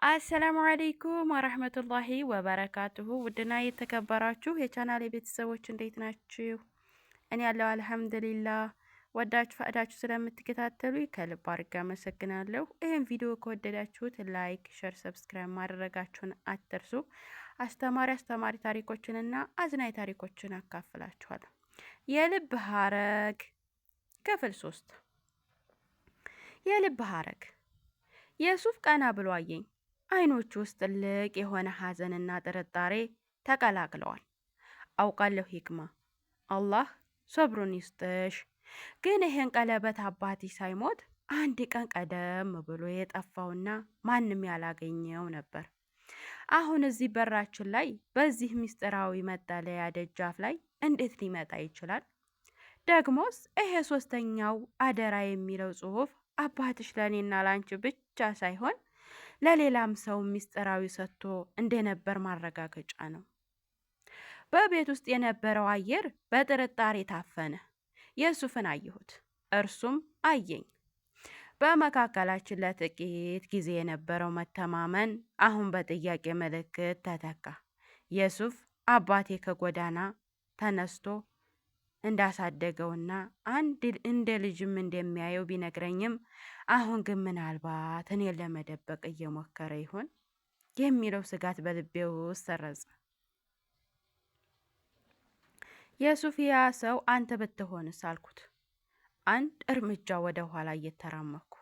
አሰላሙ አለይኩም ወራህመቱላሂ ወበረካቱሁ። ውድና የተከበራችሁ የቻናል ቤተሰቦች እንዴት ናችሁ? እኔ ያለው አልሐምዱሊላህ። ወዳችሁ ፈቅዳችሁ ስለምትከታተሉ ከልብ አድርጌ አመሰግናለሁ። ይህን ቪዲዮ ከወደዳችሁት ላይክ፣ ሸር፣ ሰብስክራይብ ማድረጋችሁን አትርሱ። አስተማሪ ታሪኮችንና አዝናኝ ታሪኮችን አካፍላችኋለሁ። የልብ ሀረግ ክፍል 3። የልብ ሀረግ። የሱፍ ቀና ብሎ አየኝ። አይኖቹ ውስጥ ትልቅ የሆነ ሐዘንና ጥርጣሬ ተቀላቅለዋል። አውቃለሁ ሂክማ፣ አላህ ሰብሩን ይስጥሽ። ግን ይሄን ቀለበት አባቴ ሳይሞት አንድ ቀን ቀደም ብሎ የጠፋውና ማንም ያላገኘው ነበር። አሁን እዚህ በራችን ላይ በዚህ ምስጢራዊ መጠለያ ደጃፍ ላይ እንዴት ሊመጣ ይችላል? ደግሞስ ይሄ ሶስተኛው አደራ የሚለው ጽሑፍ አባትሽ ለእኔና ላንቺ ብቻ ሳይሆን ለሌላም ሰው ምስጢራዊ ሰጥቶ እንደነበር ማረጋገጫ ነው። በቤት ውስጥ የነበረው አየር በጥርጣሬ ታፈነ። የሱፍን አየሁት፣ እርሱም አየኝ። በመካከላችን ለጥቂት ጊዜ የነበረው መተማመን አሁን በጥያቄ ምልክት ተተካ። የሱፍ አባቴ ከጎዳና ተነስቶ እንዳሳደገውና እንደ ልጅም እንደሚያየው ቢነግረኝም አሁን ግን ምናልባት እኔን ለመደበቅ እየሞከረ ይሆን የሚለው ስጋት በልቤ ውስጥ ሰረጸ። የሱፊያ ሰው አንተ ብትሆንስ አልኩት፣ አንድ እርምጃ ወደ ኋላ እየተራመኩ።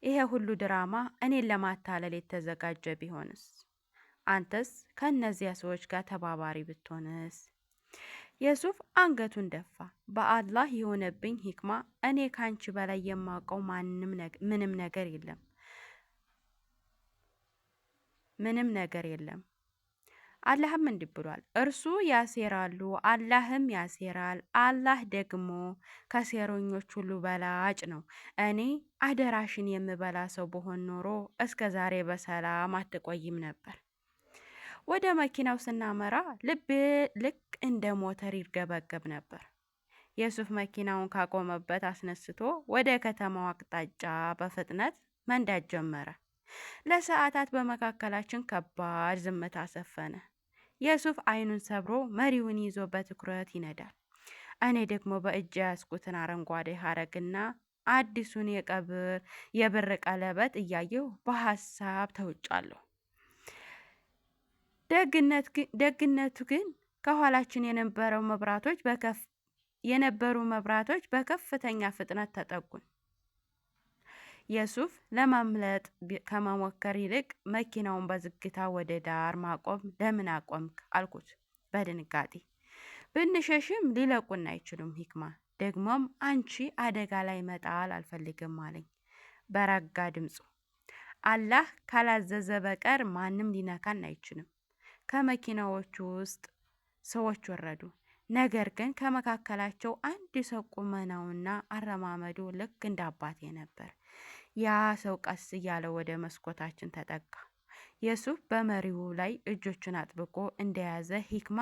ይሄ ሁሉ ድራማ እኔን ለማታለል የተዘጋጀ ቢሆንስ? አንተስ ከእነዚያ ሰዎች ጋር ተባባሪ ብትሆንስ? የሱፍ አንገቱን ደፋ። በአላህ የሆነብኝ ሂክማ፣ እኔ ካንቺ በላይ የማውቀው ምንም ነገር የለም። አላህም እንዲህ ብሏል፣ እርሱ ያሴራሉ፣ አላህም ያሴራል። አላህ ደግሞ ከሴረኞች ሁሉ በላጭ ነው። እኔ አደራሽን የምበላ ሰው በሆን ኖሮ እስከ ዛሬ በሰላም አትቆይም ነበር። ወደ መኪናው ስናመራ ልቤ ልክ እንደ ሞተር ይርገበገብ ነበር። የሱፍ መኪናውን ካቆመበት አስነስቶ ወደ ከተማው አቅጣጫ በፍጥነት መንዳት ጀመረ። ለሰዓታት በመካከላችን ከባድ ዝምታ ሰፈነ። የሱፍ አይኑን ሰብሮ መሪውን ይዞ በትኩረት ይነዳል። እኔ ደግሞ በእጅ ያዝኩትን አረንጓዴ ሀረግና አዲሱን የብር ቀለበት እያየሁ በሀሳብ ተውጫለሁ። ደግነቱ ግን ከኋላችን የነበሩ መብራቶች በከፍተኛ ፍጥነት ተጠጉን። የሱፍ ለማምለጥ ከመሞከር ይልቅ መኪናውን በዝግታ ወደ ዳር ማቆም ለምን አቆምክ አልኩት በድንጋጤ። ብንሸሽም ሊለቁን አይችሉም ሂክማ፣ ደግሞም አንቺ አደጋ ላይ መጣል አልፈልግም አለኝ በረጋ ድምፁ። አላህ ካላዘዘ በቀር ማንም ሊነካን አይችልም። ከመኪናዎቹ ውስጥ ሰዎች ወረዱ። ነገር ግን ከመካከላቸው አንድ ሰው ቁመናውና አረማመዱ ልክ እንደ አባቴ ነበር። ያ ሰው ቀስ እያለ ወደ መስኮታችን ተጠጋ። የሱፍ በመሪው ላይ እጆቹን አጥብቆ እንደያዘ ሂክማ፣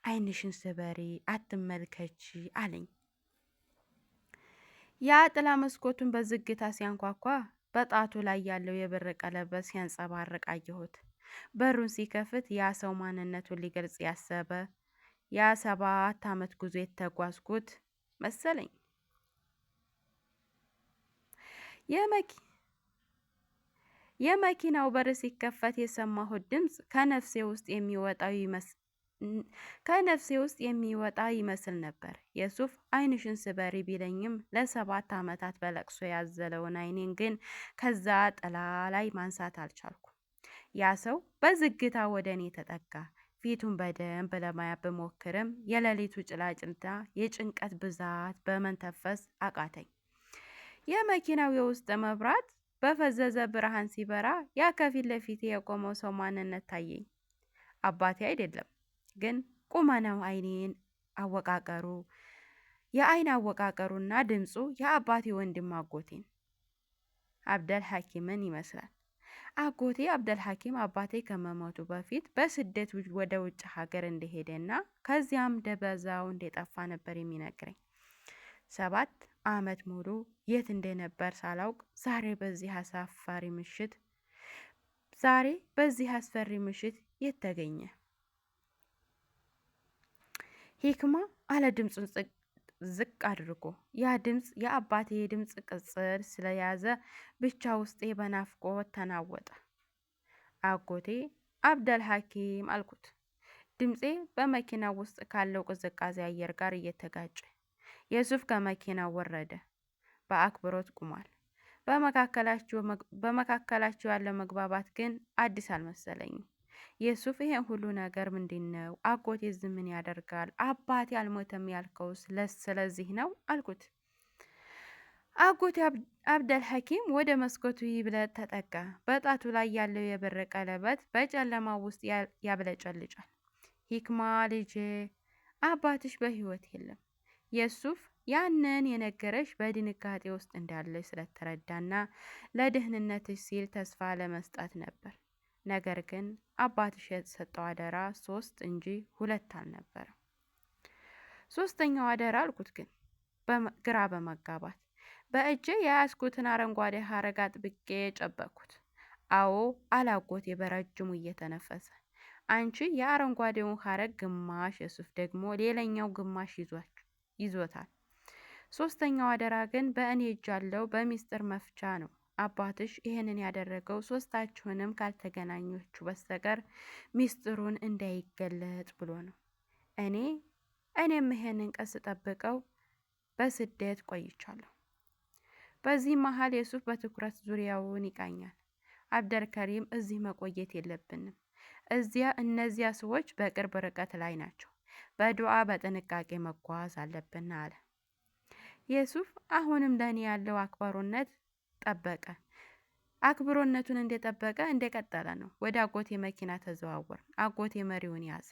አይንሽን ስበሪ፣ አትመልከቺ አለኝ። ያ ጥላ መስኮቱን በዝግታ ሲያንኳኳ በጣቱ ላይ ያለው የብር ቀለበት ሲያንጸባርቅ አየሁት። በሩን ሲከፍት ያ ሰው ማንነቱን ሊገልጽ ያሰበ የ7 ዓመት ጉዞ የተጓዝኩት መሰለኝ። የመኪናው በር ሲከፈት የሰማሁት ድምፅ ከነፍሴ ውስጥ የሚወጣ ይመስል ነበር። የሱፍ አይንሽን ስበሪ ቢለኝም ለ7 ዓመታት በለቅሶ ያዘለውን አይኔን ግን ከዛ ጥላ ላይ ማንሳት አልቻልኩ። ያ ሰው በዝግታ ወደ እኔ ተጠጋ። ፊቱን በደንብ ለማየት ብሞክርም የሌሊቱ ጭላጭልታ የጭንቀት ብዛት በመንተፈስ አቃተኝ። የመኪናው የውስጥ መብራት በፈዘዘ ብርሃን ሲበራ ያ ከፊት ለፊቴ የቆመው ሰው ማንነት ታየኝ። አባቴ አይደለም፣ ግን ቁመናው፣ የአይን አወቃቀሩና ድምፁ የአባቴ ወንድም አጎቴን አብደል ሐኪምን ይመስላል። አጎቴ አብደል ሐኪም አባቴ ከመሞቱ በፊት በስደት ወደ ውጭ ሀገር እንደሄደና ከዚያም ደበዛው እንደጠፋ ነበር የሚነግረኝ። 7 ዓመት ሙሉ የት እንደነበር ሳላውቅ ዛሬ በዚህ አሳፋሪ ምሽት ዛሬ በዚህ አስፈሪ ምሽት የት ተገኘ? ሂክማ አለ ድምፁን ዝቅ አድርጎ። ያ ድምፅ የአባቴ የድምፅ ቅጽል ስለያዘ ብቻ ውስጤ በናፍቆት ተናወጠ። አጎቴ አብደል ሐኪም አልኩት። ድምፄ በመኪናው ውስጥ ካለው ቅዝቃዜ አየር ጋር እየተጋጨ። የሱፍ ከመኪናው ወረደ። በአክብሮት ቆሟል። በመካከላቸው ያለው መግባባት ግን አዲስ አልመሰለኝም። የሱፍ ይሄን ሁሉ ነገር ምንድን ነው? አጎቴ እዚህ ምን ያደርጋል? አባቴ አልሞተም ያልከው ስለዚህ ነው አልኩት። አጎቴ አብደል ሐኪም ወደ መስኮቱ ይብለጥ ተጠጋ። በጣቱ ላይ ያለው የብር ቀለበት በጨለማው ውስጥ ያብለጨልጫል። ሂክማ ልጄ፣ አባትሽ በህይወት የለም። የሱፍ ያንን የነገረሽ በድንጋጤ ውስጥ እንዳለሽ ስለተረዳና ለደህንነትሽ ሲል ተስፋ ለመስጠት ነበር። ነገር ግን አባትሽ የተሰጠው አደራ 3 እንጂ 2 አልነበረም። ሶስተኛው አደራ አልኩት ግን ግራ በመጋባት በእጄ የያዝኩትን አረንጓዴ ሀረግ አጥብቄ ጨበቅኩት። አዎ አላጎቴ በረጅሙ እየተነፈሰ፣ አንቺ የአረንጓዴውን ሀረግ ግማሽ፣ የሱፍ ደግሞ ሌላኛው ግማሽ ይዞታል። ሶስተኛው አደራ ግን በእኔ እጅ ያለው በሚስጥር መፍቻ ነው። አባትሽ ይህንን ያደረገው ሶስታችሁንም ካልተገናኞቹ በስተቀር ሚስጥሩን እንዳይገለጥ ብሎ ነው። እኔም ይሄንን ቀስ ጠብቀው በስደት ቆይቻለሁ። በዚህ መሀል የሱፍ በትኩረት ዙሪያውን ይቃኛል። አብደልከሪም እዚህ መቆየት የለብንም። እነዚያ ሰዎች በቅርብ ርቀት ላይ ናቸው። በዱዓ በጥንቃቄ መጓዝ አለብን አለ። የሱፍ አሁንም ለእኔ ያለው አክብሮነቱን እንደጠበቀ እንደቀጠለ ነው። ወደ አጎቴ መኪና ተዘዋወር። አጎቴ መሪውን ያዘ።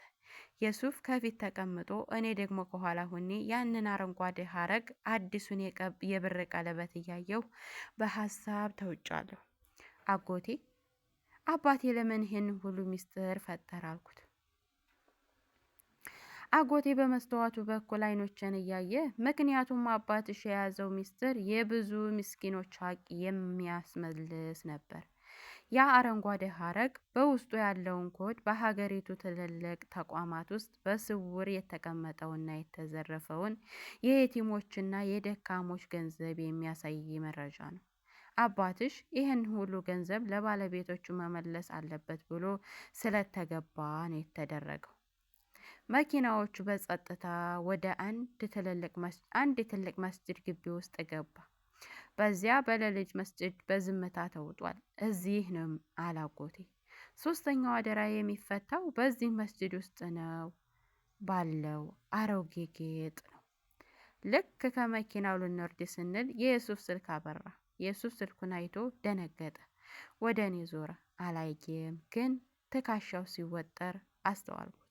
የሱፍ ከፊት ተቀምጦ እኔ ደግሞ ከኋላ ሆኜ ያንን አረንጓዴ ሀረግ አዲሱን የብር ቀለበት እያየሁ በሀሳብ ተውጫለሁ። አባቴ ለምን ይህን ሁሉ ሚስጥር ፈጠረ አልኩት። አጎቴ በመስተዋቱ በኩል አይኖችን እያየ ምክንያቱም አባትሽ የያዘው ሚስጥር የብዙ ምስኪኖች ሀቅ የሚያስመልስ ነበር። ያ አረንጓዴ ሀረግ በውስጡ ያለውን ኮድ በሀገሪቱ ትልልቅ ተቋማት ውስጥ በስውር የተቀመጠውና የተዘረፈውን የየቲሞችና የደካሞች ገንዘብ የሚያሳይ መረጃ ነው። አባትሽ ይህን ሁሉ ገንዘብ ለባለቤቶቹ መመለስ አለበት ብሎ ስለተገባ ነው የተደረገው። መኪናዎቹ በጸጥታ ወደ አንድ ትልቅ መስጅድ ግቢ ውስጥ ገባ። በዚያ በሌሊት መስጅድ በዝምታ ተውጧል። እዚህ ነው አላጎቴ። ሶስተኛው አደራ የሚፈታው በዚህ መስጅድ ውስጥ ነው ባለው አሮጌ ጌጥ ነው። ልክ ከመኪናው ልንወርድ ስንል የሱፍ ስልክ አበራ። የሱፍ ስልኩን አይቶ ደነገጠ። ወደ እኔ ዞረ። አላየም፣ ግን ትከሻው ሲወጠር አስተዋልኩት።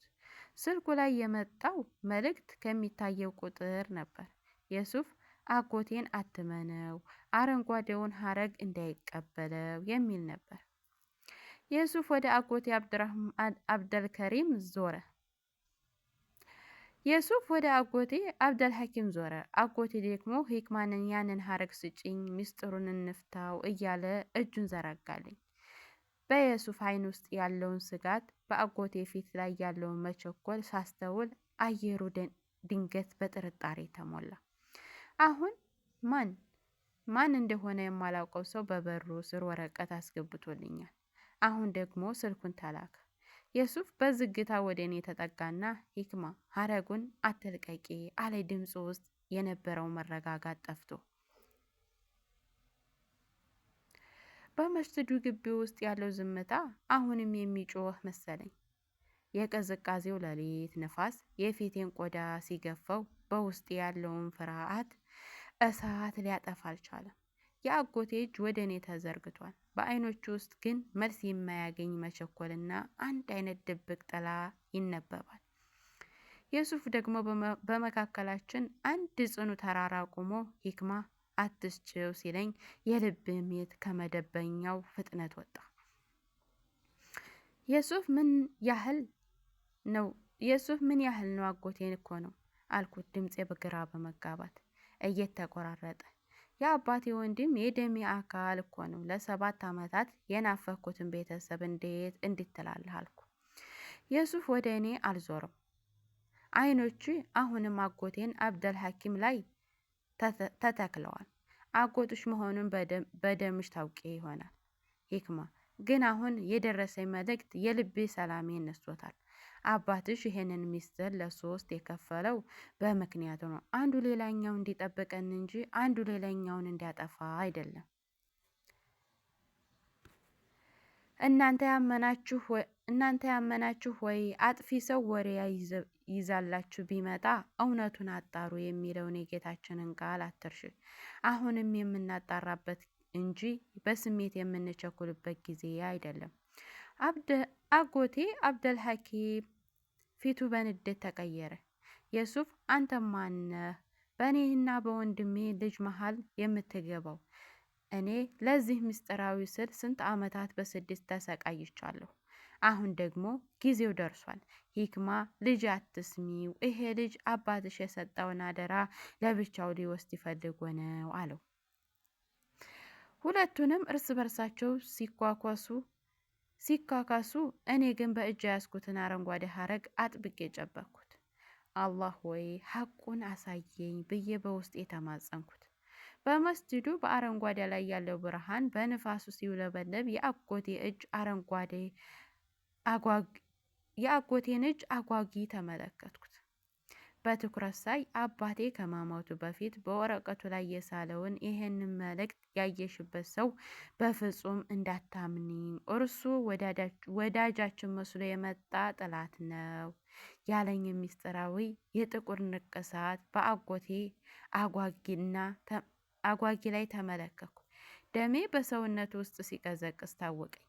ስልኩ ላይ የመጣው መልእክት ከሚታየው ቁጥር ነበር። የሱፍ አጎቴን አትመነው፣ አረንጓዴውን ሀረግ እንዳይቀበለው የሚል ነበር። የሱፍ ወደ አጎቴ አብደልከሪም ዞረ። የሱፍ ወደ አጎቴ አብደልሐኪም ዞረ። አጎቴ ደግሞ ሂክማንን ያንን ሀረግ ስጭኝ፣ ሚስጥሩን እንፍታው እያለ እጁን ዘረጋልኝ። በየሱፍ አይን ውስጥ ያለውን ስጋት፣ በአጎቴ ፊት ላይ ያለውን መቸኮል ሳስተውል አየሩ ድንገት በጥርጣሬ ተሞላ። አሁን ማን እንደሆነ የማላውቀው ሰው በበሩ ስር ወረቀት አስገብቶልኛል። አሁን ደግሞ ስልኩን ተላከ። የሱፍ በዝግታ ወደ እኔ ተጠጋና ሂክማ ሀረጉን አትልቀቂ አለ። ድምፁ ውስጥ የነበረው መረጋጋት ጠፍቶ በመስጅዱ ግቢ ውስጥ ያለው ዝምታ አሁንም የሚጮህ መሰለኝ። የቅዝቃዜው ሌሊት ንፋስ የፊቴን ቆዳ ሲገፈው በውስጥ ያለውን ፍርሃት እሳት ሊያጠፋ አልቻለም። የአጎቴ እጅ ወደ እኔ ተዘርግቷል። በአይኖቹ ውስጥ ግን መልስ የማያገኝ መቸኮልና አንድ አይነት ድብቅ ጥላ ይነበባል። የሱፍ ደግሞ በመካከላችን አንድ ጽኑ ተራራ ቆሞ ሂክማ አትስጭው ሲለኝ የልብ ምት ከመደበኛው ፍጥነት ወጣ። የሱፍ ምን ያህል ነው? አጎቴን እኮ ነው አልኩት፣ ድምፄ በግራ በመጋባት እየተቆራረጠ። የአባቴ ወንድም የደሜ አካል እኮ ነው። ለ7 ዓመታት የናፈኩትን ቤተሰብ እንዴት ትላለህ አልኩ። የሱፍ ወደ እኔ አልዞርም። አይኖቹ አሁንም አጎቴን አብደል ሐኪም ላይ ተተክለዋል። አጎትሽ መሆኑን በደምሽ ታውቂ ይሆናል ሂክማ፣ ግን አሁን የደረሰኝ መልእክት የልቤ ሰላሜን ነስቶታል። አባትሽ ይሄንን ሚስጥር ለ3 የከፈለው በምክንያቱ ነው። አንዱ ሌላኛው እንዲጠብቀን እንጂ አንዱ ሌላኛውን እንዲያጠፋ አይደለም። እናንተ ያመናችሁ ወይ አጥፊ ሰው ወሬ ይዛላችሁ ቢመጣ እውነቱን አጣሩ የሚለውን የጌታችንን ቃል አትርሽ። አሁንም የምናጣራበት እንጂ በስሜት የምንቸኩልበት ጊዜ አይደለም። አጎቴ አብደል ሐኪም ፊቱ በንዴት ተቀየረ። የሱፍ አንተ ማነህ በእኔና በወንድሜ ልጅ መሃል የምትገባው? እኔ ለዚህ ምስጢራዊ ስል ስንት ዓመታት በስደት ተሰቃይቻለሁ። አሁን ደግሞ ጊዜው ደርሷል። ሂክማ ልጅ አትስሚው፣ ይሄ ልጅ አባትሽ የሰጠውን አደራ ለብቻው ሊወስድ ይፈልጎ ነው አለው። ሁለቱንም እርስ በርሳቸው ሲካካሱ፣ እኔ ግን በእጅ ያዝኩትን አረንጓዴ ሐረግ አጥብቄ ጨበኩት። አላህ ወይ ሐቁን አሳየኝ ብዬ በውስጥ የተማጸንኩት። በመስጂዱ በአረንጓዴ ላይ ያለው ብርሃን በንፋሱ ሲውለበለብ የአጎቴን እጅ አጓጊ ተመለከትኩት። በትኩረት ሳይ አባቴ ከማሞቱ በፊት በወረቀቱ ላይ የሳለውን ይሄንን መልእክት ያየሽበት ሰው በፍጹም እንዳታምኒኝ፣ እርሱ ወዳጃችን መስሎ የመጣ ጠላት ነው ያለኝ ምስጢራዊ የጥቁር ንቅሳት በአጎቴ አጓጊ ላይ ተመለከትኩ። ደሜ በሰውነቱ ውስጥ ሲቀዘቅዝ ታወቀኝ።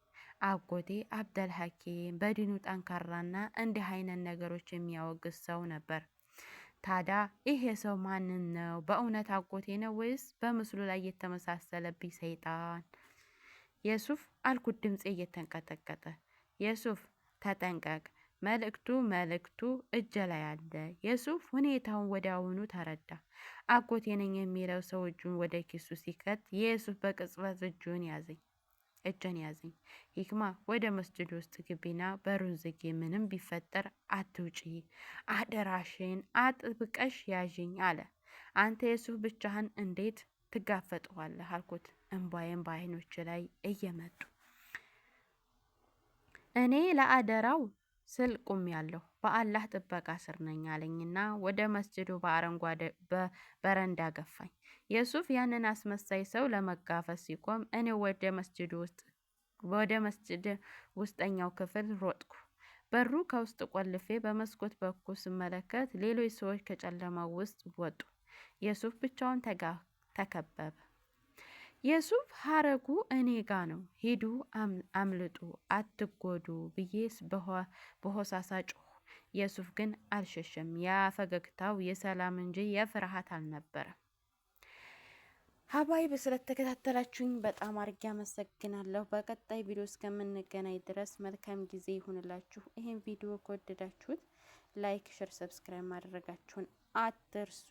አጎቴ አብደል ሐኪም በዲኑ ጠንካራና እንዲህ አይነት ነገሮች የሚያወግዝ ሰው ነበር። ታዲያ ይሄ ሰው ማንን ነው? በእውነት አጎቴ ነው ወይስ በምስሉ ላይ የተመሳሰለብኝ ሰይጣን? የሱፍ አልኩት ድምፄ እየተንቀጠቀጠ። የሱፍ ተጠንቀቅ፣ መልእክቱ እጅ ላይ አለ። የሱፍ ሁኔታውን ወዲያውኑ ተረዳ። አጎቴ ነኝ የሚለው ሰው እጁን ወደ ኪሱ ሲከት የሱፍ በቅጽበት እጄን ያዘኝ። ሂክማ ወደ መስጂድ ውስጥ ግቢና በሩን ዝጊ፣ ምንም ቢፈጠር አትውጪ፣ አደራሽን አጥብቀሽ ያዥኝ አለ። አንተ የሱፍ ብቻህን እንዴት ትጋፈጠዋለህ አልኩት፣ እንባዬም በአይኖች ላይ እየመጡ። እኔ ለአደራው ስል ቆሜያለሁ፣ በአላህ ጥበቃ ስር ነኝ አለኝና ወደ መስጂዱ በአረንጓዴ በረንዳ ገፋኝ። የሱፍ ያንን አስመሳይ ሰው ለመጋፈጥ ሲቆም እኔ ወደ መስጂድ ውስጠኛው ክፍል ሮጥኩ። በሩ ከውስጥ ቆልፌ በመስኮት በኩል ስመለከት ሌሎች ሰዎች ከጨለማው ውስጥ ወጡ። የሱፍ ብቻውን ተከበበ። የሱፍ ሐረጉ እኔ ጋ ነው፣ ሂዱ፣ አምልጡ፣ አትጎዱ ብዬ በሆሳሳ ጮሁ። የሱፍ ግን አልሸሸም። ያ ፈገግታው የሰላም እንጂ የፍርሃት አልነበረም። ሀባይብ ስለተከታተላችሁኝ በጣም አድርጌ አመሰግናለሁ። በቀጣይ ቪዲዮ እስከምንገናኝ ድረስ መልካም ጊዜ ይሁንላችሁ። ይሄን ቪዲዮ ከወደዳችሁት ላይክ፣ ሼር፣ ሰብስክራይብ ማድረጋችሁን አትርሱ።